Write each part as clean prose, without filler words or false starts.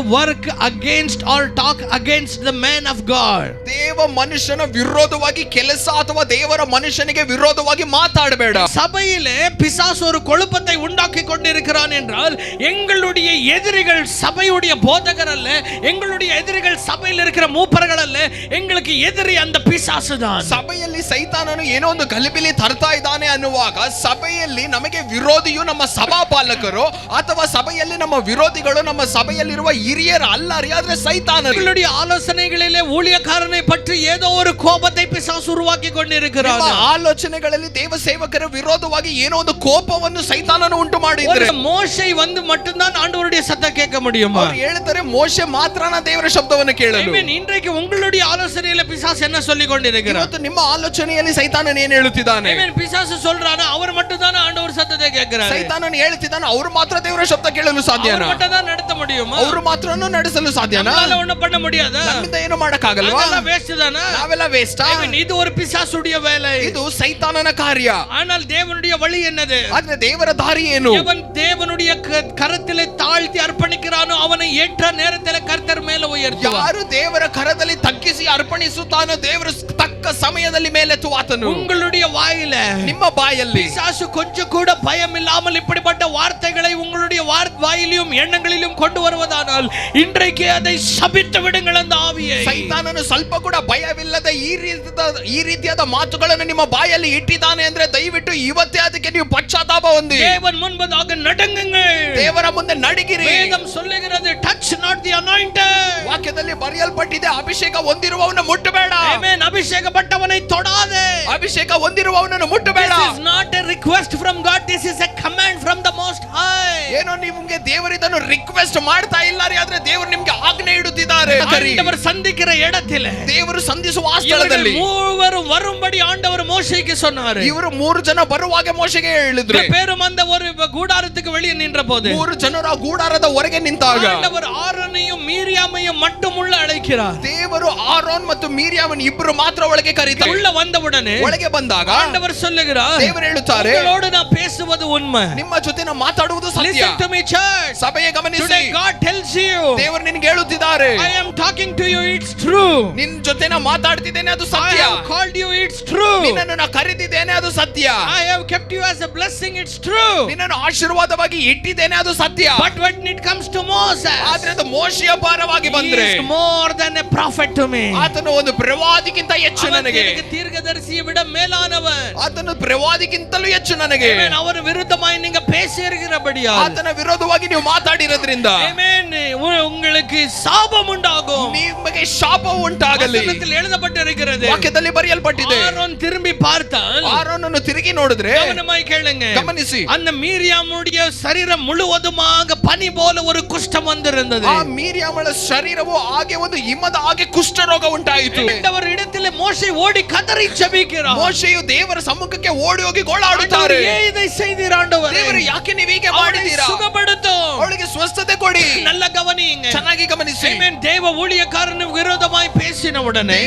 to work against or talk against the man of God. ದೇವ ಮನುಷ್ಯನ ವಿರೋಧವಾಗಿ ಕೆಲಸ ಅಥವಾ ದೇವರ ಮನುಷ್ಯನಿಗೆ ವಿರೋಧವಾಗಿ ಮಾತಾಡಬೇಡ. சபையிலே பிசாசு ஒரு கொழுப்பத்தை உண்டாக்கி கொண்டிருக்கிறான் என்றால் எங்களுடைய எதிரிகள் சபையுடைய போதகர் அல்ல, எங்களுடைய எதிரிகள் சபையில் இருக்கிற மூப்பர்கள் அல்ல, எங்களுக்கு எதிரி அந்த பிசாசு தான். ಸಭೆಯಲ್ಲಿ ಸೈತಾನನು ಏನೋ ಒಂದು ಗಲಿಬಿಲಿ ತರ್ತಾ ಇದ್ದಾನೆ ಅನ್ನುವಾಗ ಸಭೆಯಲ್ಲಿ ನಮಗೆ ವಿರೋಧಿಯು ನಮ್ಮ ಸಭಾಪಾಲಕರು ಅಥವಾ ಸಭೆಯಲ್ಲಿ ನಮ್ಮ ವಿರೋಧಿಗಳು ನಮ್ಮ ಸಭೆಯಲ್ಲಿರುವ ಹಿರಿಯರು ಅಲ್ಲ, ಆದ್ರೆ ಸೈತಾನರು. எங்களுடைய ஆலோசனைகளிலே ஊழியக்காரனை பற்றி ஏதோ ஒரு கோபத்தை பிசாசு உருவாக்கி கொண்டிருக்கிறான். ಆಲೋಚನೆಗಳಲ್ಲಿ ದೇವ ಸೇವಕರ ವಿರೋಧವಾಗಿ ಏನೋ ಒಂದು ಕೋಪವನ್ನು ಸೈತಾನನು ಉಂಟು ಮಾಡಿದ್ರೆ ಮೋಶೆ வந்து மட்டும்தான் ஆண்டவருடைய சத்தம் கேட்க முடியுமா? ಅವರು ಹೇಳ್ತಾರೆ ಮೋಶೆ ಮಾತ್ರನ ದೇವರ ಶಬ್ದವನ್ನು ಕೇಳಲು. இன்றைக்கு உங்களுடைய ஆலோசனையில பிசாசு என்ன சொல்லி கொண்டிருக்கிறார்? ಇವತ್ತು ನಿಮ್ಮ ಆಲೋಚನೆಯಲ್ಲಿ ಸೈತಾನನು ಏನು ಹೇಳುತ್ತಿದ್ದಾನೆ? பிசாசு சொல்றானா அவர் மட்டும்தான் ஆண்டவர் சத்தத்தை கேட்கிறார். ಸೈತಾನನು ಹೇಳ್ತಿದ್ದಾನೆ ಅವರು ಮಾತ್ರ ದೇವರ ಶಬ್ದ ಕೇಳಲು ಸಾಧ್ಯನಾ? ಅವರು மட்டும்தான் நடத்த முடியுமா? ಅವರು ಮಾತ್ರನೂ ನಡೆಸಲು ಸಾಧ್ಯನಾ? நம்மால ஒண்ணும் பண்ண முடியாதா? ನಮ್ಮಿಂದ ಏನು ಮಾಡಕ್ಕಾಗಲ್ವಾ? ಅದೆಲ್ಲ ವೇಸ್ಟ್ தானா? ನಾವೆಲ್ಲ ವೇಸ್ಟ್. ಇದು ஒரு பிசாசுடைய வேலை, ಇದು ಸೈತಾನನ ಕಾರ್ಯ. ஆனால் தேவனுடைய வழி என்னது? ಆದ್ರೆ ದೇವರ ದಾರಿ ಏನು? அவன் தேவனுடைய கரத்திலே தாழ்த்தி அர்ப்பணிக்கிறானோ அவனை ஏற்ற நேரத்தில் கர்த்தர் மேல உயர்த்துவார். ಯಾರು ದೇವರ ಕರದಲ್ಲಿ ತಗ್ಗಿಸಿ ಅರ್ಪಣಿಸುತ್ತಾನೋ ದೇವರು ತಕ್ಕ ಸಮಯದಲ್ಲಿ ಮೇಲೆತ್ತುವಾತನು. உங்களுடைய வாயில, ನಿಮ್ಮ ಬಾಯಲ್ಲಿ பிசாசு கொஞ்சம் கூட பயம் இல்லாமல் இப்படிப்பட்ட வார்த்தைகளை உங்களுடைய வாயிலும் எண்ணங்களிலும் கொண்டு வருவதானால் இன்றைக்கு அதை சபித்து விடுங்கள் அந்த ஆவியை. ಸೈತಾನನು ಸ್ವಲ್ಪ ಕೂಡ ಭಯವಿಲ್ಲದೆ ಈ ರೀತಿಯಾದ ಮಾತುಗಳನ್ನು ನಿಮ್ಮ ಬಾಯಲ್ಲಿ ಇಟ್ಟಿದ್ದಾನೆ ಅಂದ್ರೆ ದಯವಿಟ್ಟು ಇವತ್ತೇ ಅದಕ್ಕೆ ನೀವು ಪಶ್ಚಾತ್ತಾಪ ಹೊಂದಿ தேவன் முன்பதாக நடுங்குங்கள். ದೇವರ ಮುಂದೆ ನಡುಗಿರಿ. வேதம் சொல்லுகிறது touch not the anointed. ವಾಕ್ಯದಲ್ಲಿ ಬರೆಯಲ್ಪಟ್ಟಿದೆ ಅಭಿಷೇಕ ಹೊಂದಿರುವವನ ಮುಟ್ಟಬೇಡ. ಆಮೆನ್. ಅಭಿಷೇಕಪಟ್ಟವனை ತೊಡಾದೆ. ಅಭಿಷೇಕ ಹೊಂದಿರುವವನನ್ನು ಮುಟ್ಟಬೇಡ. This is not a request from God, this is a command from the most high. ಏನೋ ನಿಮಗೆ ದೇವರಿದನ್ನು ರಿಕ್ವೆಸ್ಟ್ ಮಾಡ್ತಾ ಇಲ್ಲ ರೀ, ಆದ್ರೆ ದೇವರು ನಿಮಗೆ ಆಜ್ಞೆ ಇಡುತ್ತಿದ್ದಾರೆ. ஆண்டவர் சந்திக்கிற இடத்திலே, ದೇವರು ಸಂಧಿಸುವ ಸ್ಥಳದಲ್ಲಿ ಮೂವರು வரும்படி ஆண்டவர் மோசேக்கு சொன்னார். ಇವರು 3 ಜನ ಬರುವಾಗ ಮೋಶೆಗೆ ಹೇಳಿದ್ರು. பேரும் அந்த ஒரு கூடாரத்துக்கு வெளியே நின்ற போது 3 ಜನರು ಆ ಗೂಡಾರದ ಹೊರಗೆ ನಿಂತಾಗ ஆண்டவர் ஆரோனையும் மீரியாமையும் மட்டும் உள்ள அழைக்கிறார். ದೇವರು ಆರೋನ್ ಮತ್ತು ಮೀರಿಯಾಮನ್ ಇಬ್ಬರು ಮಾತ್ರ ಒಳಗೆ ಕರೀತಾರೆ. உள்ள வந்தவுடனே ಒಳಗೆ ಬಂದಾಗ ஆண்டவர் சொல்லுகிறார், ದೇವರು ಹೇಳುತ್ತಾರೆ, உங்களோடு நான் பேசுவது உண்மை, ನಿಮ್ಮ ಜೊತೆ ನಾನು ಮಾತಾಡುವುದು ಸತ್ಯ. Listen to me church. ಸಭೆಯ ಗಮನಿಸಿ. Today God tells you, ದೇವರು ನಿನಗೆ ಹೇಳುತ್ತಿದ್ದಾರೆ, I am talking to you, it's true. ನಿನ್ನ ಜೊತೆ ನಾನು ಮಾತಾಡ್ತಿದ್ದೇನೆ, ಅದು ಸತ್ಯ. I have called you, it's true. ನಿನ್ನನ್ನು ನಾನು ಕರೆದಿದ್ದೇನೆ, ಅದು ಸತ್ಯ. I have kept you as a blessing, it's true. ನಿನ್ನನ್ನು ಆಶೀರ್ವಾದವಾಗಿ ಇಟ್ಟಿದ್ದೇನೆ, ಅದು ಸತ್ಯ. But when it comes to Moses, ಆದ್ರೆ ಅದು ಮೋಶೆಯ ಭಾರವಾಗಿ ಬಂದ್ರೆ he is more than a prophet to me. ಆತನು ಒಂದು ಪ್ರವಾದಿಗಿಂತ ಹೆಚ್ಚು ನನಗೆ. தீர்க்கதரிசியை விட மேலானவன். ಆತನು ಪ್ರವಾದಿಗಿಂತಲೂ ಹೆಚ್ಚು ನನಗೆ. ಅವರ ವಿರುದ್ಧமாய் நீங்க பேசியிருக்கிறபடியா, ಆತನ ವಿರೋಧವಾಗಿ ನೀವು ಮಾತಾಡಿರೋದ್ರಿಂದ ಆಮೆನ್, உங்களுக்கு சாபம் உண்டாகும். ನಿಮಗೆ ಶಾಪ ಉಂಟಾಗಲಿ. ವಚನದಲ್ಲಿ எழுதப்பட்டிருக்கிறது, ವಾಕ್ಯದಲ್ಲಿ ಬರೆಯಲ್ಪಟ್ಟಿದೆ. ஆரோன் திரும்பಿ பார்த்தால், ಆರೋನನ್ನು ತಿರುಗಿ ನೋಡಿದ್ರೆ கவனமாய் கேளுங்க, ಗಮನಿಸಿ, அந்த மீரியாமுடைய சரீரம் முழுவதுமாக பனி போல ஒரு குஷ்டம் வந்திருந்தது. ಆ ಮೀರಿಯಾಮಳ ಶರೀರವು ಹಾಗೆ ಒಂದು ಹಿಮದ ಹಾಗೆ ಕುಷ್ಠರೋಗ ಉಂಟಾಯಿತು. அவர் இடத்துல மோசே ஓடி கதறி ஜெபிக்கிறார். ಮೋಶೆಯು ದೇವರ ಸಮ್ಮುಖಕ್ಕೆ ಓಡಿ ಹೋಗಿ ಗೋಳಾಡುತ್ತಾರೆ, ஏன் இதை செய்தீர் ஆண்டவரே? ದೇವರು ಯಾಕೆ ನೀವು ಹೀಗೆ ಮಾಡಿದ್ದೀರಾ? சுகப்படுத்தும், ಅವಳಿಗೆ ಸ್ವಸ್ಥತೆ ಕೊಡಿ. நல்ல கவனிங்க, ಚೆನ್ನಾಗಿ ಗಮನಿಸಿ. ಆಮೆನ್. ದೇವ ஊழியக்காரನ ವಿರೋಧமாய் பேசின உடனே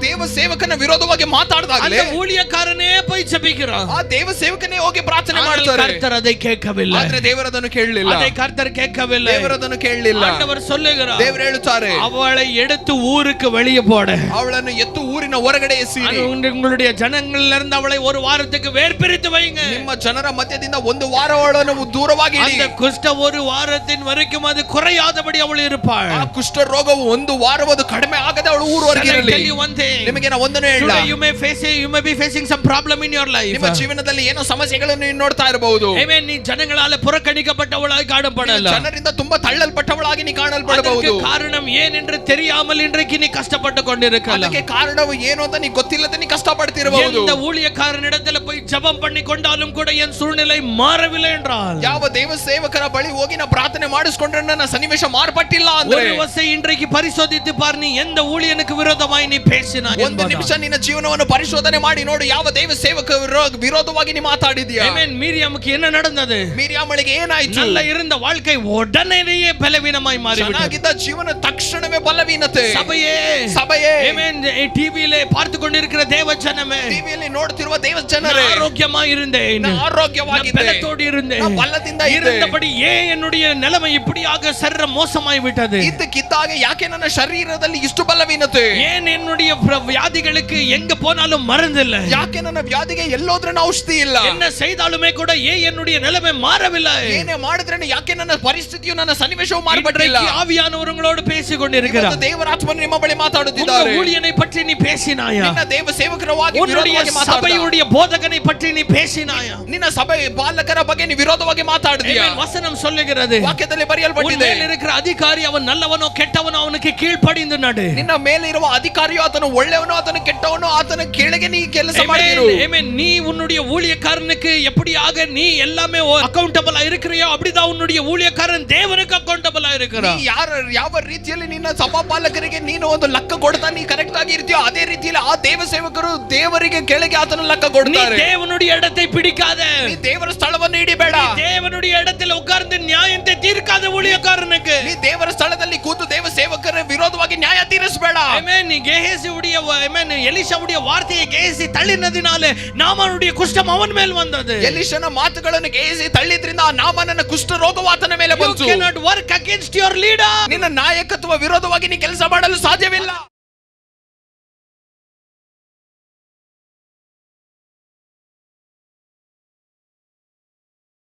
ದೇವ ಸೇವಕನ ವಿರೋಧವಾಗಿ ಮಾತಾಡಿದಾಗಲೇ அந்த ஊழியக்காரனே போய் ஜெபிக்கிறார். ಆ ದೇವ ಸೇವಕನೇ ಹೋಗಿ ಪ್ರಾರ್ಥನೆ ಮಾಡ್ತಾರೆ. ಕರ್ತರ್ அதை கேட்கவில்லை. ಆದ್ರೆ ದೇವರದನ್ನು ಕೇಳಲಿಲ್ಲ. அதை கர்த்தர் கேட்கவில்லை. ದೇವರದನ್ನು ಕೇಳಲಿಲ್ಲ. ஆண்டவர் சொல்லுகிறார், ದೇವರು ಹೇಳುತ್ತಾರೆ, அவளை எடுத்து ஊருக்கு வெளியே போடு. ಅವಳನ್ನು ಎತ್ತು ಊರಿನ ಹೊರಗಡೆ ಎಸಿರಿ. உங்களுடைய ஜனங்கள்ல இருந்து அவளை ஒரு வாரத்துக்கு வேர்பிரித்து வைங்க. ನಿಮ್ಮ ಜನರ ಮಧ್ಯದಿಂದ ಒಂದು ವಾರ ಅವಳನ್ನು ದೂರವಾಗಿ ಇಡಿ. அந்த குஷ்ட ஒரு வாரத்தின் வரைக்கும் அது குறையாதபடி ಅವಳು இருப்பாள். ಆ ಕುಷ್ಠ ರೋಗವು ಒಂದು ವಾರವದು ಕಡಿಮೆ ಆಗದೆ ಅವಳು ಊರವರೆಗೆ ಇರಲಿ. ನಿಮಗೆ ನಾನು ಒಂದನ್ನು ಹೇಳ, you may be facing some problem in your life. ನಿಮ್ಮ ಜೀವನದಲ್ಲಿ ಏನೋ ಸಮಸ್ಯೆಗಳನ್ನು ನೀವು ನೋಡ್ತಾ ಇರಬಹುದು. ಆಮೆನ್. ನೀ ಜನಗಳಾಲ புறக்கணிக்கப்பட்டவளாய் காணப்படலாம். ಜನರಿಂದ ತುಂಬಾ ತಳ್ಳಲ್ಪಟ್ಟವಳಾಗಿ ನೀ ಕಾಣಲ್ಪಡಬಹುದು. ಕಾರಣம் ಏನೆಂದು தெரியாமல் இன்றைக்கு நீ ಕಷ್ಟಪಟ್ಟು கொண்டிருக்கலாம். ಅದಕ್ಕೆ ಕಾರಣವು ಏನು ಅಂತ ನೀ ಗೊತ್ತಿಲ್ಲದೆ ನೀ ಕಷ್ಟಪಡ್ತಿರಬಹುದು. இந்த ஊழியக்காரனிடத்தில் போய் ஜெபம் பண்ணி கொண்டாலும் கூட என் சூழ்நிலை மாறவில்லை என்றால், ಯಾವ ದೇವ ಸೇವಕರ ಬಳಿ ಹೋಗಿ ನಾ ಪ್ರಾರ್ಥನೆ ಮಾಡಿಸಿಕೊಂಡ್ರೆ ನನ್ನ ಸನ್ನಿವೇಶ ಮಾರ್ಪಟ್ಟಿಲ್ಲ ಅಂದ್ರೆ ஒரு வசை இன்றைக்கு பரிசோதித்து பார், நீ எந்த ஊழியனுக்கு விரோதமாய் நீ பேசினாய். ಒಂದು ನಿಮಿಷ ನಿನ್ನ ಜೀವನವನ್ನು ಪರಿಶೋಧನೆ ಮಾಡಿ ನೋಡು, ಯಾವ ದೇವ ಸೇವಕ ವಿರೋಧವಾಗಿ ನೀ ಮಾತಾಡಿದ್ಯಾ. ಆಮೆನ್. ಮೀರಿಯಾமுக்கு என்ன நடந்தது? ಮೀರಿಯಾಮಳಿಗೆ ಏನಾಯ್ತು? நல்ல இருந்த வாழ்க்கை உடனேயே பலவீனமாய் மாறிவிட்டது. ಚೆನ್ನಾಗಿದ್ದ ಜೀವನ ತಕ್ಷಣವೇ ಬಲವೀನತೆ. சபையே, ಆಮೆನ್. டிவியிலே பார்த்து கொண்டிருக்கிற தேவ ஜனமே, ಟಿವಿಯಲ್ಲಿ ನೋಡುತ್ತಿರುವ ದೇವ ಜನರೇ, ஆரோக்கியமாய் இருந்தேன், ಆರೋಗ್ಯವಾಗಿದ್ದೆ, பலத்தோடு இருந்தேன், ಬಲದಿಂದ இருந்தபடி ஏன் என்னுடைய நிலைமை இப்படி இப்படியாக சரீரம் மோசமாய் விட்டது? ಇದ್ದಕ್ಕಿದ್ದಾಗ ಯಾಕೆ ನನ್ನ ಶರೀರದಲ್ಲಿ ಇಷ್ಟು ಬಲವೀನತೆ? ஏன் என்னுடைய வியாதிகளுக்கு எங்க போனாலும் மருந்து இல்லை? ಯಾಕೆ ನನ್ನ ವ್ಯಾಧಿಗೆ ಎಲ್ಲೋದ್ರೂ ಔಷಧಿ ಇಲ್ಲ? என்ன செய்தாலுமே கூட ஏன் என்னுடைய நிலைமை மாறவில்லை? ಏನೇ ಮಾಡಿದ್ರೆ ಯಾಕೆ ನನ್ನ ಪರಿಸ್ಥಿತಿಯು ನನ್ನ ಸನ್ನಿವೇಶವು ಮಾರ್ಪಟ್ಟಿಲ್ಲ? ஆவியானவர்களோடு பேசிக் கொண்டிருக்கிறார். ದೇವರಾತ್ಮನು ನಿಮ್ಮ ಬಳಿ ಮಾತಾಡುತ್ತಿದ್ದಾರೆ. ஊழியனை பற்றி நீ பேசினாயா? ನಿನ್ನ ದೇವ ಸೇವಕರವಾಗಿ ವಿರೋಧವಾಗಿ ಮಾತಾಡಿದಾ? ಸಭೆಯುடைய போதகனை பற்றி நீ பேசினாயா? ನಿನ್ನ ಸಭೆ ಬಾಲಕರ ಬಗ್ಗೆ ನೀ ವಿರೋಧವಾಗಿ ಮಾತಾಡಿದ್ಯಾ? வசனம் சொல்லுகிறது, ವಾಕ್ಯದಲ್ಲಿ ಬರೆಯಲ್ಪಟ್ಟಿದೆ, உன் மேல் இருக்கிற அதிகாரி அவன் நல்லவனோ கெட்டவனோ அவனுக்கு கீழ்ப்படிந்து நடு. ನಿನ್ನ ಮೇಲೆ ಇರುವ ಅಧಿಕಾರಿಯೋ ಆತನು ಒಳ್ಳೆಯವನೋ ಆತನು ಕೆಟ್ಟವನೋ ಆತನ ಕೆಳಗೆ ನೀ ಕೆಲಸ ಮಾಡಿರು. ஆமென். நீ உன்னுடைய ஊழியக்காரனுக்கு எப்படியாக நீ எல்லாமே அக்கவுண்டபிளா இருக்கிறியோ அப்படிதான் உன்னுடைய ஊழியக்காரன் தேவனுக்கு அக்கவுண்டபிளா இருக்கிறான். ಯಾವ ರೀತಿಯಲ್ಲಿ ನಿನ್ನ ಸಭಾಪಾಲಕರಿಗೆ ನೀನು ಒಂದು ಲೆಕ್ಕ ಕೊಡ್ತಾ ನೀ ಕರೆಕ್ಟ್ ಆಗಿ ಇರ್ತೀಯೋ ಅದೇ ರೀತಿಯಲ್ಲಿ ಆ ದೇವ ಸೇವಕರು ದೇವರಿಗೆ ಕೆಳಗೆ ಆತನ ಲೆಕ್ಕ ಕೊಡ್ತಾರೆ. நீ தேவனுடைய இடத்தை பிடிக்காத, ನೀ ದೇವರ ಸ್ಥಳವನ್ನು ಹಿಡಿಬೇಡ. தேவனுடைய இடத்தில் உட்கார்ந்து நியாயத்தை தீர்க்காத ஊழியக்காரனுக்கு ನೀ ದೇವರ ಸ್ಥಳದಲ್ಲಿ ಕೂತು ದೇವ ಸೇವಕರ ವಿರೋಧವಾಗಿ ನ್ಯಾಯ ತೀರಿಸಬೇಡ. ஆமென். நீ கேஹேசியுடைய ஆமென் எலிஷாவுடைய வார்த்தையை கேஹேசி தள்ளினதினாலே நாமானுடைய குஷ்டம் அவன் மேல் வந்தது. ಎಲಿಷನ ಮಾತುಗಳನ್ನು ಕೇಳಿಸಿ ತಳ್ಳಿದ್ರಿಂದ ಆ ನಾಮನನ ಕುಷ್ಠ ರೋಗವು ಆತನ ಮೇಲೆ ಬಂತು. You cannot work against your leader. ನಿನ್ನ ನಾಯಕತ್ವ ವಿರೋಧವಾಗಿ ನೀ ಕೆಲಸ ಮಾಡಲು ಸಾಧ್ಯವಿಲ್ಲ.